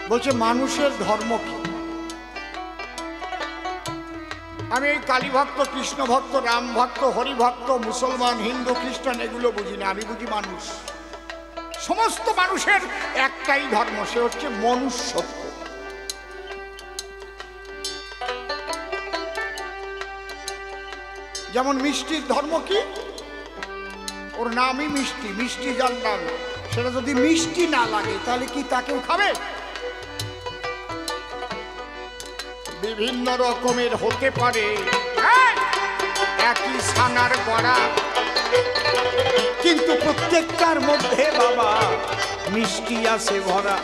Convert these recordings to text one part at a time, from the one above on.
বলছে মানুষের ধর্ম কি? আমি এই কালী ভক্ত, কৃষ্ণ ভক্ত, রাম ভক্ত, হরি ভক্ত, মুসলমান, হিন্দু, খ্রিস্টান এগুলো বুঝি না। আমি বুঝি মানুষ। সমস্ত মানুষের একটাই ধর্ম, সে হচ্ছে মনুষ্যত্ব। যেমন মিষ্টির ধর্ম কি? ওর নামই মিষ্টি, মিষ্টি যার নাম, সেটা যদি মিষ্টি না লাগে তাহলে কি তাকেও খাবে? বিভিন্ন রকমের হতে পারে, একই ছানার গড়া, কিন্তু প্রত্যেকটার মধ্যে বাবা মিষ্টি আছে ভরা।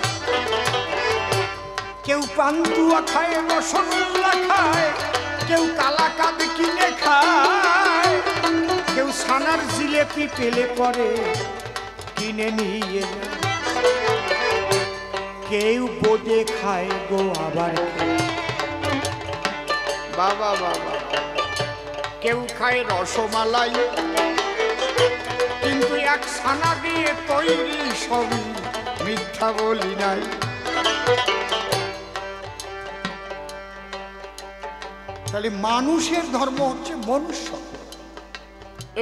কেউ পান্তুয়া খায়, রসগোল্লা খায়, কেউ কালাকাঁদ কিনে খায়, কেউ ছানার জিলেপি পেলে পরে কিনে নিয়ে যায়, কেউ বোঁদে খায় গো আবার বাবা বাবা, কেউ খায় রসমালাই, কিন্তু এক ছানা দিয়ে তৈরি সবই মিথ্যা বলি নাই। তাহলে মানুষের ধর্ম হচ্ছে মনুষ্যত্ব।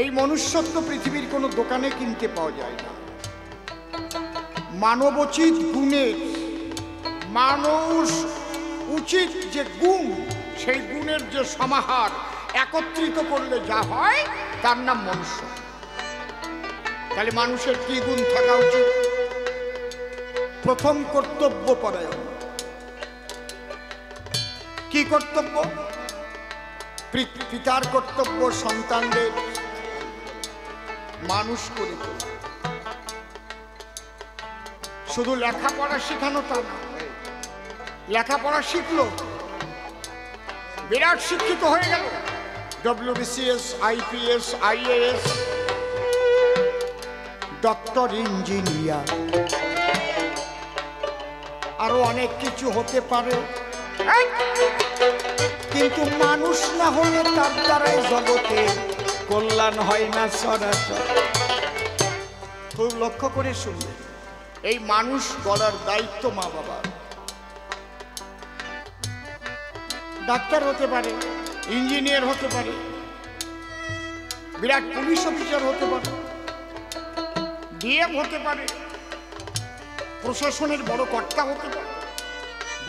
এই মনুষ্যত্ব পৃথিবীর কোনো দোকানে কিনতে পাওয়া যায় না। মানবোচিত গুণের, মানুষ উচিত যে গুণ, সেই গুণের যে সমাহার একত্রিত করলে যা হয় তার নাম মনুষ্য। তাহলে মানুষের কি গুণ থাকা উচিত? প্রথম কর্তব্য পরায়ণ। কি কর্তব্য? পিতার কর্তব্য সন্তানদের মানুষ করে তোলা। শুধু লেখাপড়া শেখানো তা না, লেখাপড়া শিখলো, বিরাট শিক্ষিত হয়ে গেল, WBCS, IPS, IAS, doctor, engineer, আরো অনেক কিছু হতে পারে, কিন্তু মানুষ না হলে তার দ্বারাই জগতে কল্যাণ হয় না সরাসর। খুব লক্ষ্য করে শুনবে, এই মানুষ গড়ার দায়িত্ব মা বাবার। ডাক্তার হতে পারে, ইঞ্জিনিয়ার হতে পারে, বিরাট পুলিশ অফিসার হতে পারে, DM হতে পারে, প্রশাসনের বড় কর্তা হতে পারে,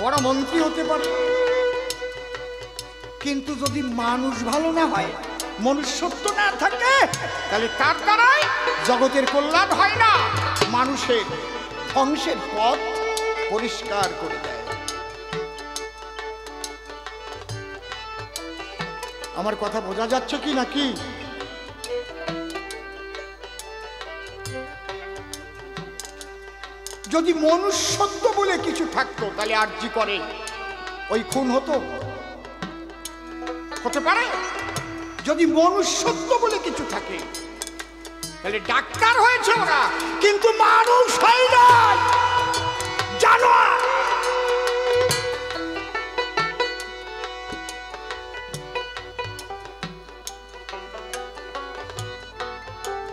বড় মন্ত্রী হতে পারে, কিন্তু যদি মানুষ ভালো না হয়, মনুষ্যত্ব না থাকে, তাহলে তার দ্বারাই জগতের কল্যাণ হয় না, মানুষের ধ্বংসের পথ পরিষ্কার করে দেয়। আমার কথা বোঝা যাচ্ছে কি নাকি? যদি মনুষ্যত্ব বলে কিছু থাকতো তাহলে আরজি করে ওই খুন হতো? হতে পারে? যদি মনুষ্যত্ব বলে কিছু থাকে তাহলে ডাক্তার হয়েছে ওরা, কিন্তু মানুষ হয় না, জানোয়ার।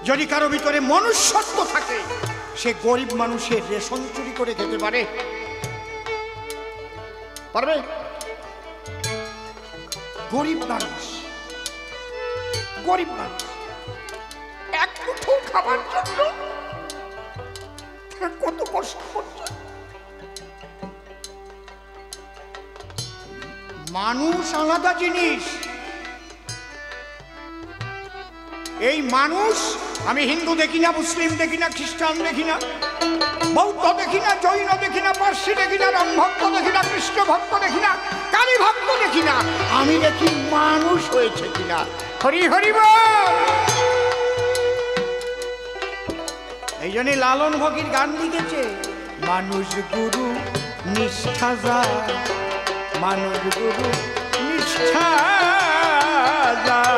যদি কারো ভিতরে মনুষ্যত্ব থাকে, সে গরিব মানুষের রেশন চুরি করে খেতে পারে? পারবে? গরিব মানুষ, গরিব মানুষ এক মুঠো খাবার জন্য কত কষ্ট করছে। মানুষ আলাদা জিনিস। এই মানুষ, আমি হিন্দু দেখি না, মুসলিম দেখি না, খ্রিস্টান দেখি না, বৌদ্ধ দেখি না, জৈন দেখি না, পার্সি দেখি না, রাম ভক্ত দেখি না, কৃষ্ণ ভক্ত দেখি না, কালী ভক্ত দেখি না, আমি দেখি মানুষ হয়েছে কিনা। হরি হরি বল। এই জন্য লালন ফকির গান লিখেছে, মানুষ গুরু নিষ্ঠা যায়, মানুষ গুরু নিষ্ঠা যায়,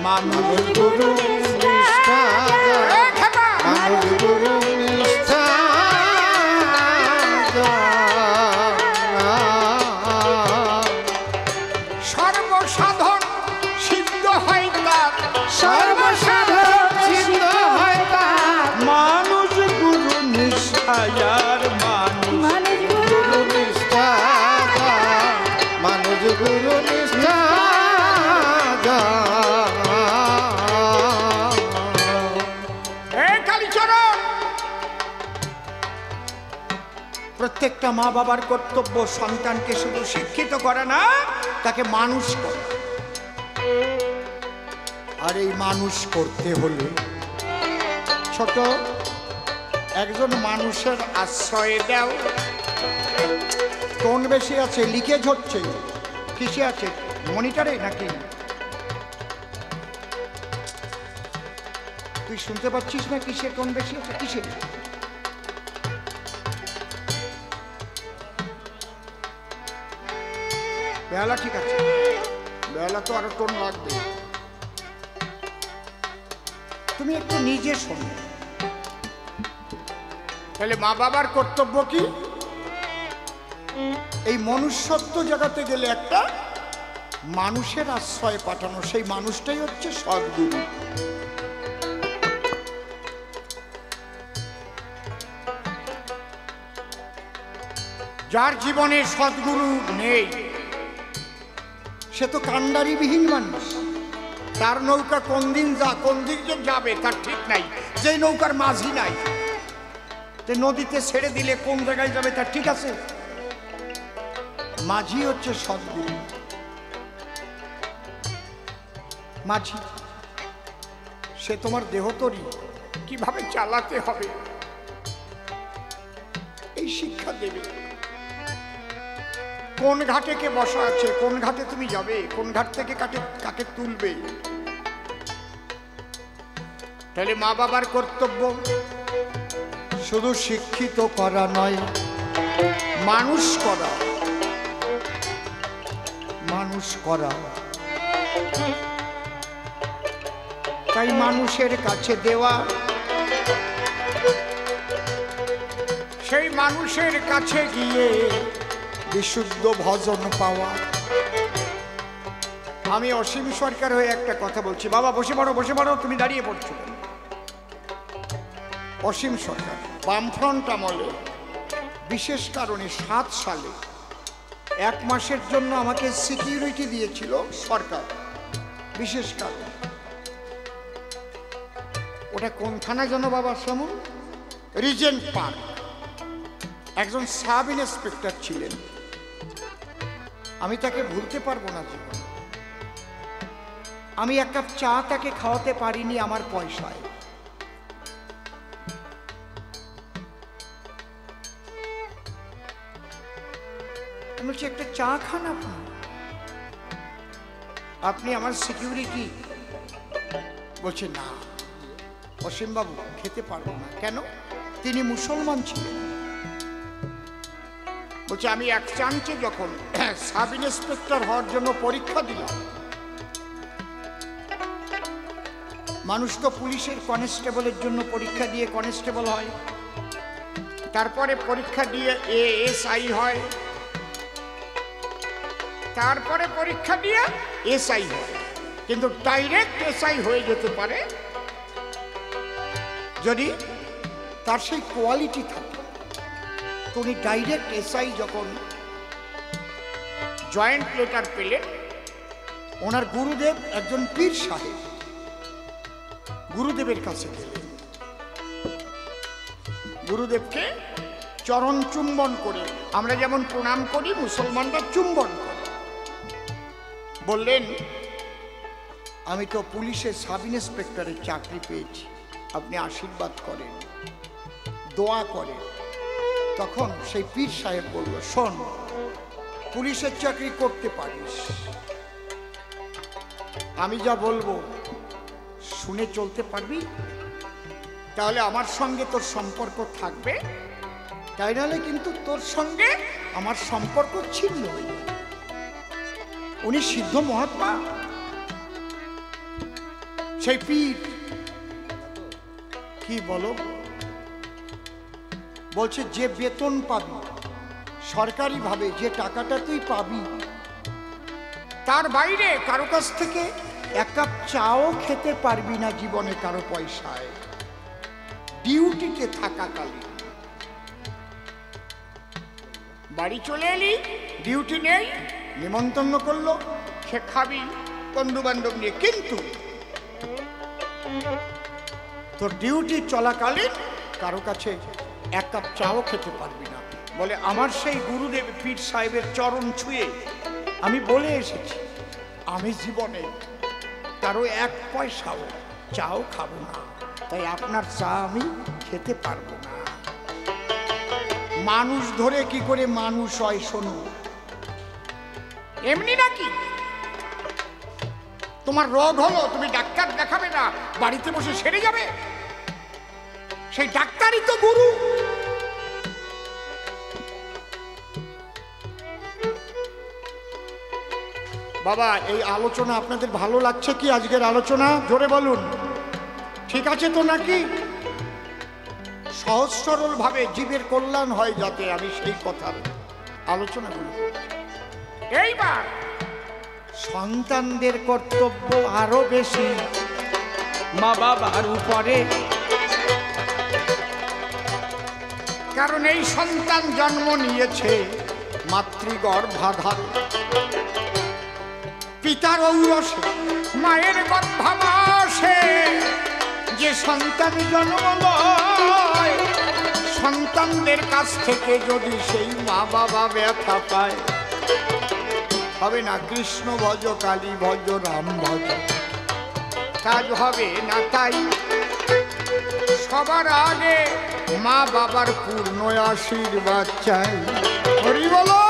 মানুষ গুরু নিষ্ঠা যায়, মানুষ গুরু নিষ্ঠা যায়, সর্বসাধন সিদ্ধ হয় তার, সর্বসাধন সিদ্ধ হয় তার, মানুষ গুরু নিষ্ঠা যায়। যার মানুষ গুরু নিষ্ঠা যার, মানুষ গুরু নিষ্ঠা প্রত্যেকটা মা বাবার কর্তব্য সন্তানকে শুধু শিক্ষিত করা না, তাকে মানুষ করা। আর এই মানুষ করতে হলে ছোট একজন মানুষের আশ্রয় দাও। টোন বেশি আছে, লিকেজ হচ্ছে, কিসে আছে, মনিটরে নাকি? তুই শুনতে পাচ্ছিস না কিসে টোন বেশি আছে? কিসে? বেলা ঠিক আছে, বেলা তো আরো টোন লাগবে। তুমি একটু নিজে শোনো। তাহলে মা বাবার কর্তব্য কি? এই মনুষ্যত্ব জগতে গেলে একটা মানুষের আশ্রয় পাঠানো, সেই মানুষটাই হচ্ছে সদ্গুরু। যার জীবনে সদ্গুরু নেই সে তো কান্ডারিবিহীন মানুষ। তার নৌকা কোন দিন কোন দিক যে যাবে তার ঠিক নাই। যে নৌকার মাঝি নাই, নদীতে ছেড়ে দিলে কোন জায়গায় যাবে তার ঠিক আছে? মাঝি হচ্ছে সদ্গুরু। মাঝি সে তোমার দেহতরি কিভাবে চালাতে হবে এই শিক্ষা দেবে। কোন ঘাটে কে বসা আছে, কোন ঘাটে তুমি যাবে, কোন ঘাট থেকে কাকে তুলবে। তাহলে মা বাবার কর্তব্য শুধু শিক্ষিত করা নয়, মানুষ করা। মানুষ করা, তাই মানুষের কাছে দেওয়া, সেই মানুষের কাছে গিয়ে বিশুদ্ধ ভজন পাওয়া। আমি অসীম সরকার হয়ে একটা কথা বলছি। বাবা বসে পড়ো, বসে পড়ো, তুমি দাঁড়িয়ে পড়ছো। অসীম সরকার বামফ্রন্ট আমলে বিশেষ কারণে 7 সালে 1 মাসের জন্য আমাকে সিকিউরিটি দিয়েছিল সরকার, বিশেষ কারণ। ওটা কোন থানায় যেন বাবা? শ্যামল, রিজেন্ট পার্ক। একজন সাব ইন্সপেক্টর ছিলেন, আমি তাকে ভুলতে পারবো না জীবনে। আমি 1 কাপ চা তাকে খাওয়াতে পারিনি আমার পয়সায়। আমি বলছি একটা চা খান আপনি আমার সিকিউরিটি। বলছে না অসীম বাবু খেতে পারবো না। কেন? তিনি মুসলমান ছিলেন। বলছে আমি 1 চান্সে যখন সাব ইন্সপেক্টর হওয়ার জন্য পরীক্ষা দিলাম, মানুষ তো পুলিশের কনস্টেবলের জন্য পরীক্ষা দিয়ে কনস্টেবল হয়, তারপরে পরীক্ষা দিয়ে এএসআই হয়, তারপরে পরীক্ষা দিয়ে এসআই হয়। কিন্তু ডাইরেক্ট এসআই হয়ে যেতে পারে যদি তার সেই কোয়ালিটি থাকে। উনি ডাইরেক্ট এসআই যখন জয়েন্ট লেটার পেলেন, ওনার গুরুদেব একজন পীর সাহেব, গুরুদেবের কাছে গেলেন। গুরুদেবকে চরণ চুম্বন করে, আমরা যেমন প্রণাম করি মুসলমানরা চুম্বন করে, বললেন আমি তো পুলিশের সাব ইন্সপেক্টরের চাকরি পেয়েছি, আপনি আশীর্বাদ করেন, দোয়া করেন। তখন সেই পীর সাহেব বলল, শোন, পুলিশের চাকরি করতে পারিস, আমি যা বলবো শুনে চলতে পারবি, তাহলে আমার সঙ্গে তোর সম্পর্ক থাকবে, তাই নাহলে কিন্তু তোর সঙ্গে আমার সম্পর্ক ছিন্ন হয়ে যাবে। উনি সিদ্ধ মহাত্মা, সেই পীর। কি বলো? বলছে যে বেতন পাবি সরকারি ভাবে, যে টাকাটা তুই পাবি, তার বাইরে কারো কাছ থেকে 1 কাপ চাও খেতে পারবি না জীবনে কারো পয়সায়, ডিউটিতে থাকাকালীন। বাড়ি চলে এলি, ডিউটি নেই, নিমন্ত্রণ করলো, সে খাবি বন্ধু বান্ধব নিয়ে, কিন্তু তোর ডিউটি চলাকালীন কারো কাছে এক কাপ চাও খেতে পারবি না। বলে আমার সেই গুরুদেব পীর সাহেবের চরণ ছুঁয়ে আমি বলে এসেছি, আমি জীবনে কারো এক পয়সাও চাও খাবো না, তাই আপনার চা আমি খেতে পারবো না। মানুষ ধরে কি করে মানুষ হয় শোনো, এমনি নাকি তোমার রোগ হলো তুমি ডাক্তার দেখাবে না, বাড়িতে বসে সেরে যাবে? সেই ডাক্তারই তো গুরু। বাবা এই আলোচনা আপনাদের ভালো লাগছে কি? আজকের আলোচনা জোরে বলুন, ঠিক আছে তো নাকি? সহজ সরল ভাবে জীবের কল্যাণ হয় যাতে, আমি সেই কথার আলোচনা করি। এইবার সন্তানদের কর্তব্য আরো বেশি মা বাবার উপরে, কারণ এই সন্তান জন্ম নিয়েছে মাতৃগর্ভাধারে, পিতার ঔরসে, মায়ের গর্ভাবাসে যে সন্তান জন্ম লয়, সন্তানদের কাছ থেকে যদি সেই মা বাবা ব্যথা পায়, হবে না কৃষ্ণ ভজ, কালী ভজ, রাম ভজ, কাজ হবে না। তাই সবার আগে মা বাবার পূর্ণ আশীর্বাদ চাই। হরি বলো।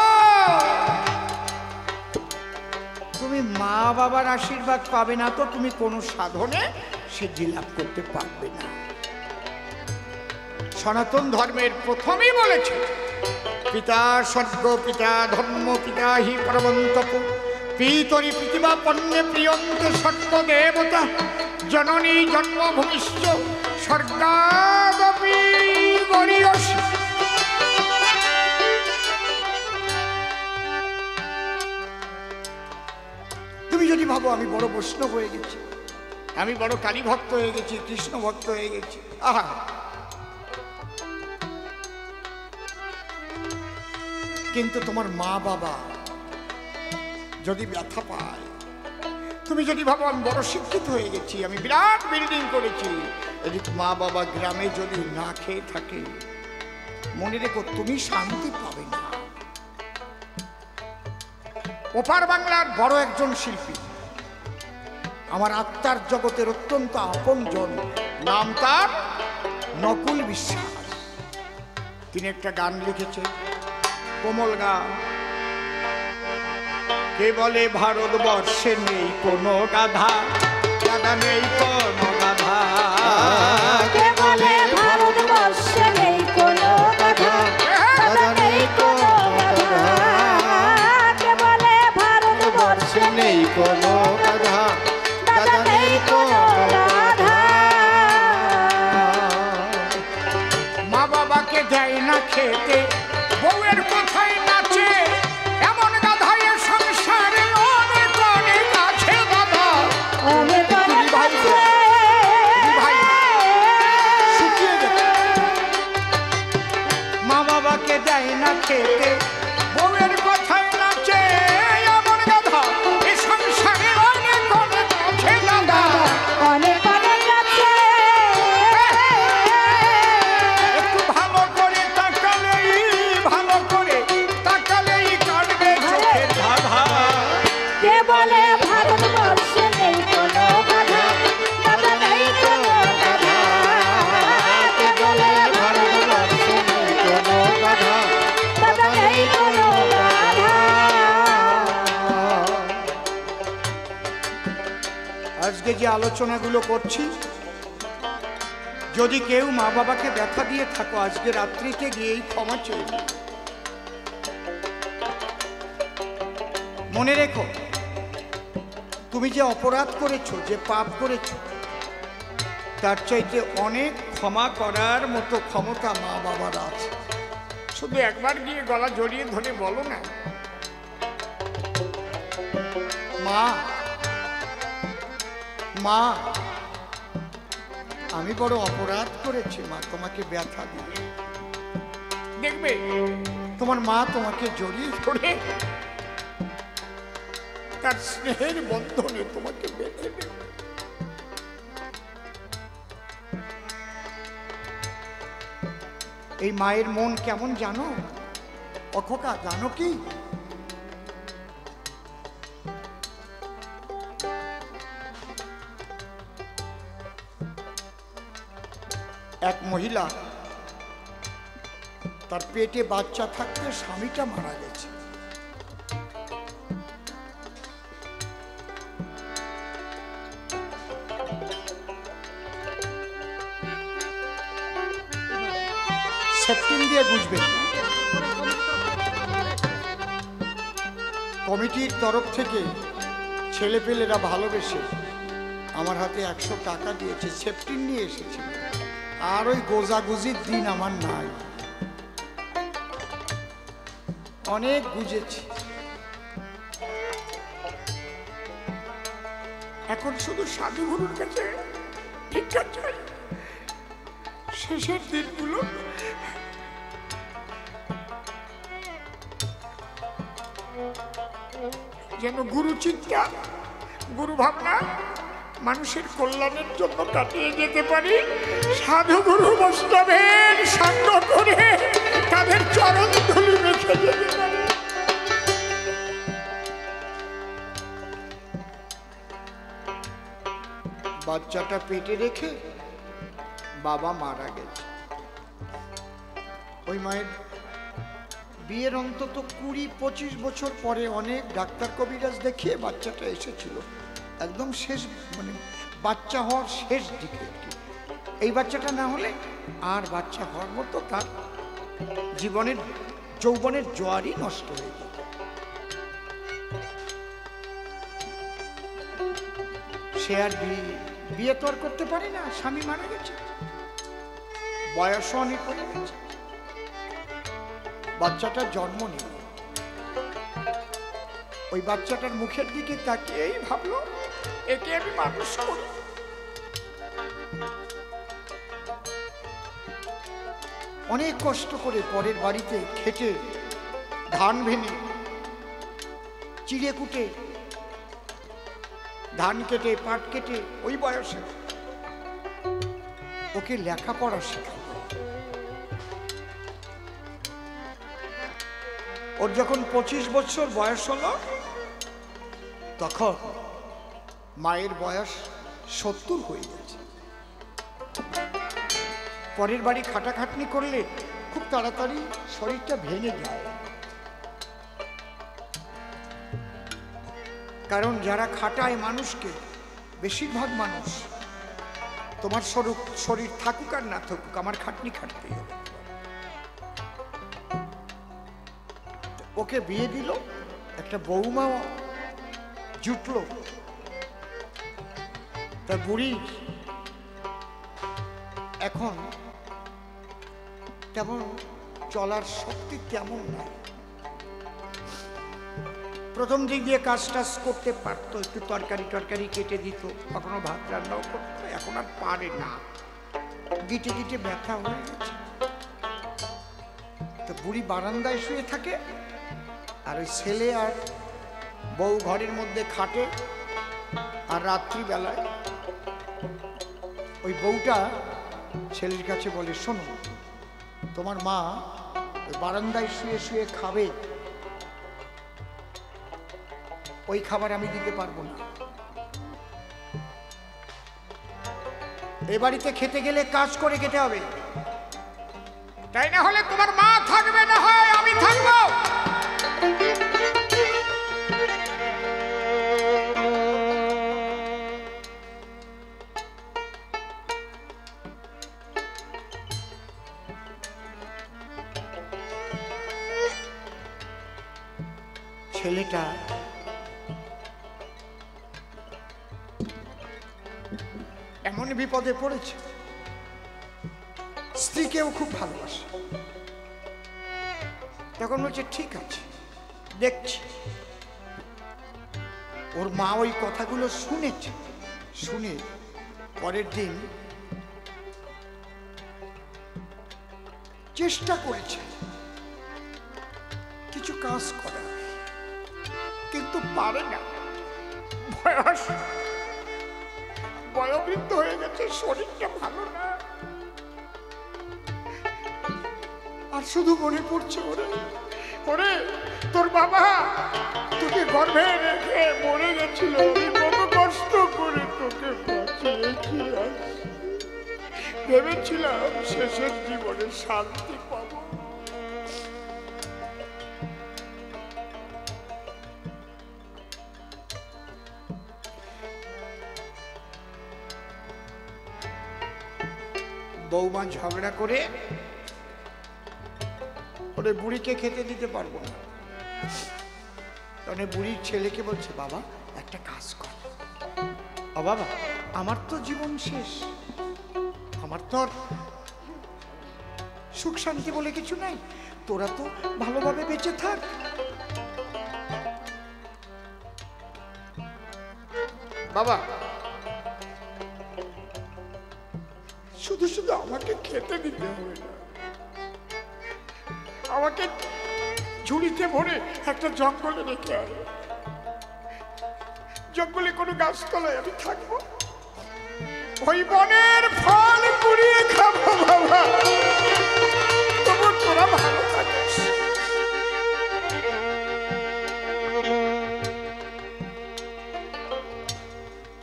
তুমি মা বাবার আশীর্বাদ পাবে না তো তুমি কোনো সাধনে সিদ্ধি লাভ করতে পারবে না। সনাতন ধর্মের প্রথমেই বলেছে, পিতা স্বর্গ, পিতা ধর্ম, পিতা হি পরমন্তপ, পিতরি পৃথিবা পণ্যে প্রিয়ন্তে সত্য দেবতা, জননী জন্মভূমিশ্চ স্বর্গাদপি গরীয়সী। তুমি যদি ভাবো আমি বড় বৈষ্ণব হয়ে গেছি, আমি বড় কালী ভক্ত হয়ে গেছি, কৃষ্ণ ভক্ত হয়ে গেছি, আহা, কিন্তু তোমার মা বাবা যদি ব্যথা পায়, তুমি যদি ভাবো আমি বড় শিক্ষিত হয়ে গেছি, আমি বিরাট বিল্ডিং করেছি, এদিকে মা বাবা গ্রামে যদি না খেয়ে থাকে, মনে রেখো তুমি শান্তি পাবে না। ওপার বাংলার বড় একজন শিল্পী, আমার আত্মার জগতের অত্যন্ত আপনজন, নাম তার নকুল বিশ্বাস। তিনি একটা গান লিখেছে, কোমল গান। কে বলে ভারতবর্ষে নেই কোনো গাধা, গাধা নেই কোনো গাধা, কে বলে ভারতবর্ষে নেই কোনো গাধা, গাধা নেই কোনো গাধা, কে বলে ভারতবর্ষে নেই কোনো গাধা, গাধা নেই কোনো গাধা। মা বাবাকে দেয় না খেতে, বউয়ের কোথায় নাচে, এমন গাধায় সংসারে অনেক অনেক আছে দাদা। অনেক অনেক আছে। মা বাবাকে দেয় না খেতে, বউয়ের কোথায় নাচে, এমন গাধা এ সংসারে অনেক অনেক আছে দাদা। অনেক অনেক আছে। একটু ভালো করে তাকালেই, ভালো করে তাকালেই কাটবে চোখের ধাঁধা। কে বলে ভারতবর্ষে নেই কোনো গাধা, গাধা নেই কোনো গাধা, কে বলে ভারতবর্ষে নেই কোনো গাধা, গাধা নেই কোনো গাধা। আজকে যে আলোচনাগুলো করছি, যদি কেউ মা বাবাকে ব্যথা দিয়ে থাকো, আজকে রাত্রিতে গিয়েই ক্ষমা চেয়ে নিও। মনে রেখো তুমি যে অপরাধ করেছো, যে পাপ করেছো, তার চাইতে অনেক ক্ষমা করার মতো ক্ষমতা মা বাবার আছে। শুধু একবার গিয়ে গলা জড়িয়ে ধরে বলো না, মা মা আমি বড় অপরাধ করেছি মা, তোমাকে ব্যথা দিয়ে। দেখবে তোমার মা তোমাকে জড়িয়ে ধরে তার স্নেহের বন্ধনে তোমাকে বেঁধে দেবে। এই মায়ের মন কেমন জানো? অখোকা জানো কি? এক মহিলা তার পেটে বাচ্চা থাকতে স্বামীটা মারা গেছে। সেপ্টিন দিয়ে বুঝবেন। কমিটির তরফ থেকে ছেলেপেলেরা ভালোবেসে আমার হাতে 100 টাকা দিয়েছে, সেপ্টিন নিয়ে এসেছে। আর ওই গোজাগুজির দিন আমার নাই, অনেক গুজেছি। এখন শুধু সাধুগুরুর কাছে ভিক্ষা চাই। শেষের দিনগুলো যেন গুরু চিন্তা, গুরু ভাবনা, মানুষের কল্যাণের জন্য কাটিয়ে যেতে পারি। সাধুগুরু বৈষ্ণবের সঙ্গ করে তাদের চরণ ধুলি মেখে যেতে পারি। বাচ্চাটা পেটে রেখে বাবা মারা গেছে। ওই মায়ের বিয়ের অন্তত 20-25 বছর পরে অনেক ডাক্তার কবিরাজ দেখিয়ে বাচ্চাটা এসেছিল একদম শেষ, মানে বাচ্চা হওয়ার শেষ দিকে। এই বাচ্চাটা না হলে আর বাচ্চা হওয়ার মতো তার জীবনের যৌবনের জোয়ারই নষ্ট হয়ে যেত। সে আর বিয়ে তো আর করতে পারে না, স্বামী মারা গেছে, বয়স অনেক হয়ে গেছে। বাচ্চাটার জন্ম নিল। ওই বাচ্চাটার মুখের দিকে তাকিয়েই ভাবলো একে আমি মানুষ করি। অনেক কষ্ট করে পরের বাড়িতে খেটে ধান ভেঙে চিড়ে কুটে ধান কেটে পাট কেটে ওই বয়সে ওকে লেখাপড়া শেখালো। ওর যখন 25 বছর বয়স হলো তখন মায়ের বয়স 70 হয়ে গেছে। পরের বাড়ি খাটাখাটনি করলে খুব তাড়াতাড়ি শরীরটা ভেঙে যায়, কারণ যারা খাটায় মানুষকে, বেশিরভাগ মানুষ তোমার শরীর থাকুক আর না থাকুক আমার খাটনি খাটতেই হবে। ওকে বিয়ে দিল, একটা বৌমা জুটলো। তা বুড়ি এখন তেমন চলার শক্তি তেমন নাই। প্রথম দিক দিয়ে কাজ টাজ করতে পারতো, একটু তরকারি কেটে দিত, কখনো ভাত রান্নাও করতো, এখন আর পারে না, গিটে গিটে ব্যথা হয়ে গেছে। তো বুড়ি বারান্দায় শুয়ে থাকে, আর ওই ছেলে আর বউ ঘরের মধ্যে খাটে। আর রাত্রিবেলায় ওই বউটা ছেলের কাছে বলে, শোনো তোমার মা ওই বারান্দায় শুয়ে শুয়ে খাবে, ওই খাবার আমি দিতে পারবো না। এই বাড়িতে খেতে গেলে কাজ করে খেতে হবে, তাই না হলে তোমার মা থাকবে না, হয় আমি থাকবো। ছেলেটা এমন বিপদে পড়েছে, স্ত্রীকেও খুব ভালোবাসে। তখন বলছে ঠিক আছে দেখছি। ওর মা ওই কথাগুলো শুনেছে, শুনে পরের দিন চেষ্টা করেছে কিছু কাজ করে, কিন্তু পারে না। বয়স, বয়োবৃদ্ধ হয়ে গেছে, শরীরটা ভালো না। আর শুধু মনে পড়ছে, ওরে ওরে তোর বাবা তোকে গর্ভে রেখে মরে গেছিল, আমি কত কষ্ট করে তোকে বাঁচিয়েছি। ভেবেছিলাম শেষের জীবনে শান্তি পাবো। বৌমা ঝগড়া করে ওরে বুড়িকে খেতে দিতে পারবো না। তখন বুড়ির ছেলেকে বলছে, বাবা একটা কাজ কর। ও বাবা, আমার তো জীবন শেষ, আমার তো আর সুখ শান্তি বলে কিছু নাই, তোরা তো ভালোভাবে বেঁচে থাক। বাবা শুধু শুধু আমাকে খেতে দিতে হবে না, আমাকে ঝুড়িতে ভরে একটা জঙ্গলে রেখে আয়। জঙ্গলে কোনো গাছতলায় আমি থাকবো, ওই বনের ফল কুড়িয়ে খাবো। বাবা তবু তোরা ভালো থাকিস।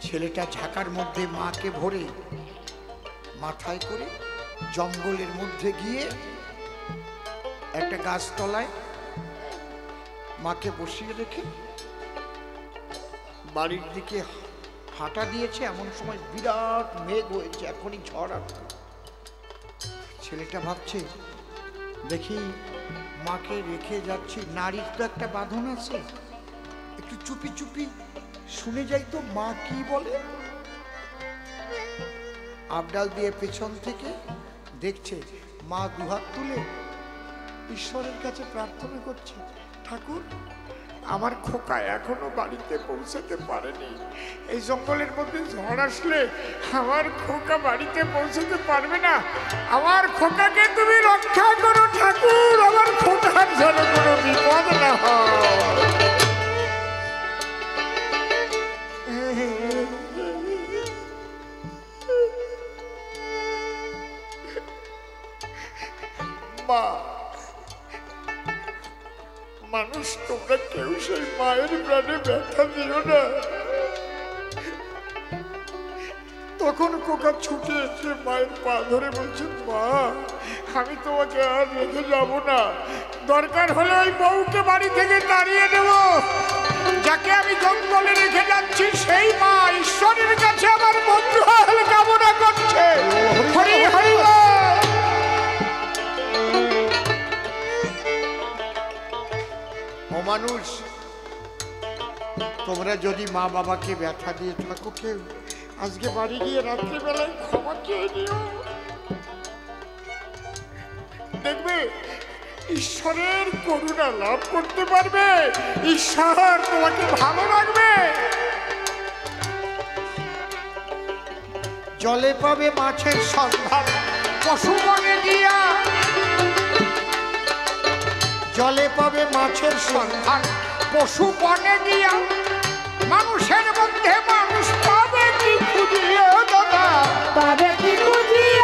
ছেলেটা ঝাঁকার মধ্যে মাকে ভরে মাথায় করে জঙ্গলের মধ্যে গিয়ে একটা গাছতলায় মাকে বসিয়ে রেখে বাড়ির দিকে হাঁটা দিয়েছে। এমন সময় বিরাট মেঘ হয়েছে, এখনই ঝড় আসবে। ছেলেটা ভাবছে, দেখি মাকে রেখে যাচ্ছি, নারীর তো একটা বাঁধন আছে, একটু চুপি চুপি শুনে যাই তো মা কি বলে। আবডাল দিয়ে পেছন থেকে দেখছে মা দুহাত তুলে ঈশ্বরের কাছে প্রার্থনা করছে, ঠাকুর আমার খোকা এখনো বাড়িতে পৌঁছাতে পারেনি, এই জঙ্গলের মধ্যে ঝড় আসলে আমার খোকা বাড়িতে পৌঁছাতে পারবে না, আমার খোকাকে তুমি রক্ষা করো ঠাকুর, আমার খোকার যেন কোনো বিপদ না হয়। মা, মানুষ তোমরা কেউ সেই মায়ের প্রাণে ব্যথা দিও না। তখন খোকা ছুটে এসে মায়ের পা ধরে বলছে, মা আমি তোমাকে আর রেখে যাব না, দরকার হলে ওই বউকে বাড়ি থেকে তাড়িয়ে দেব, যাকে আমি জঙ্গলে রেখে যাচ্ছি সেই মা ঈশ্বরের কাছে আমার বন্ধু কামনা করছে। হরি হরি মানুষ, তোমরা যদি মা বাবাকে ব্যথা দিয়ে থাকো কেউ, আজকে বাড়ি গিয়ে রাত্রিবেলায় ক্ষমা চেয়ে নিও। দেখবে ঈশ্বরের করুণা লাভ করতে পারবে, ঈশ্বর তোমাকে ভালো রাখবে। জলে পাবে মাছের সন্ধান পশু বনে গিয়া, জলে পাবে মাছের সন্ধান পশু বনে গিয়া, মানুষের মধ্যে মানুষ পাবে কি খুঁজিয়ে, দাদা পাবে কি খুঁজিয়ে।